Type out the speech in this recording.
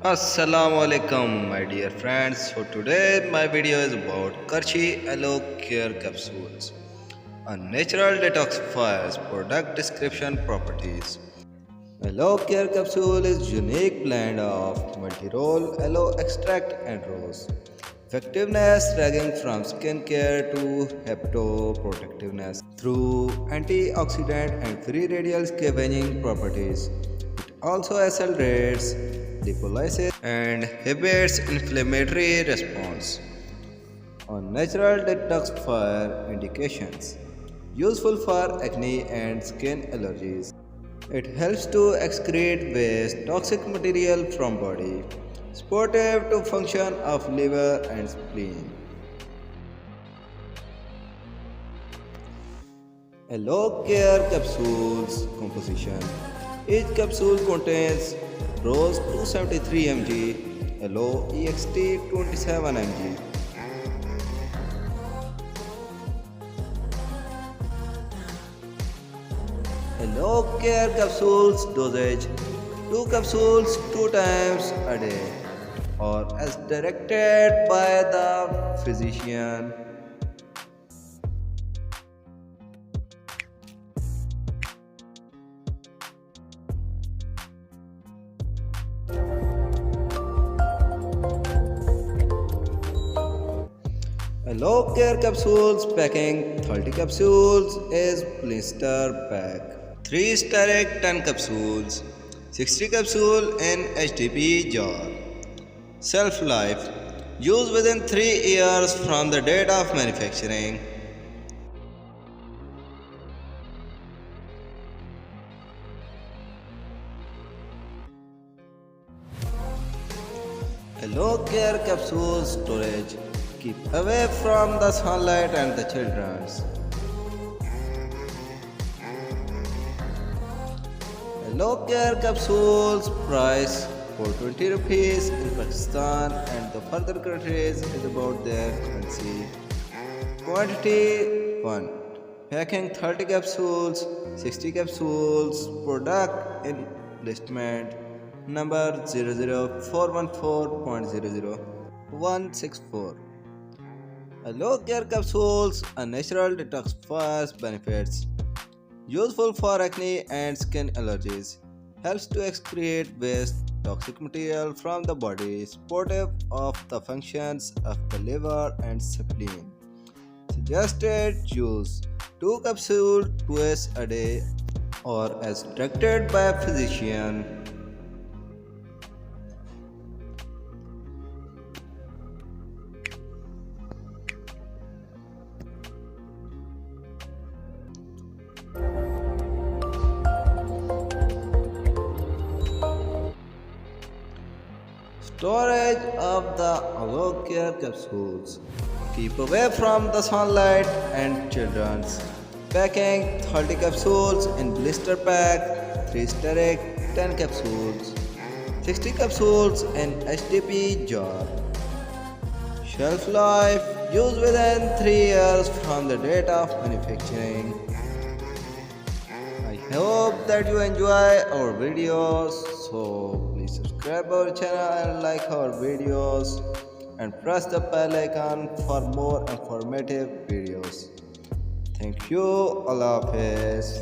Assalamu alaikum my dear friends. So today my video is about Karchi AloeKarre Capsules, a natural detoxifiers product description properties. AloeKarre Capsule is unique blend of multi-role aloe extract and rose. Effectiveness ranging from skincare to hepatoprotectiveness through antioxidant and free radical scavenging properties. It also accelerates lipolysis and inhibits inflammatory response. On natural detoxifier indications, useful for acne and skin allergies. It helps to excrete waste toxic material from body, supportive to function of liver and spleen. AloeKarre capsules composition. Each capsule contains rose 273 mg, aloe ext 27 mg. AloeKarre capsules dosage 2 capsules 2 times a day or as directed by the physician. AloeKarre capsules packing 30 capsules is blister pack. 3 steric 10 capsules, 60 capsule in HDP jar. Shelf life used within 3 years from the date of manufacturing. AloeKarre capsule storage. Keep away from the sunlight and the children's. AloeKarre capsules price for 20 rupees in Pakistan and the further countries is about their currency. Quantity 1. Packing 30 capsules, 60 capsules, product enlistment number 00414.00164. AloeKarre capsules are natural detoxifiers benefits. Useful for acne and skin allergies. Helps to excrete waste toxic material from the body, supportive of the functions of the liver and spleen. Suggested use 2 capsules twice a day or as directed by a physician. Storage of the AloeKarre capsules. Keep away from the sunlight and children's. Packing 30 capsules in blister pack, 3 steric 10 capsules, 60 capsules in HDP jar. Shelf life used within 3 years from the date of manufacturing. I hope that you enjoy our videos, so please subscribe our channel and like our videos and press the bell icon for more informative videos. Thank you. Allah Hafiz.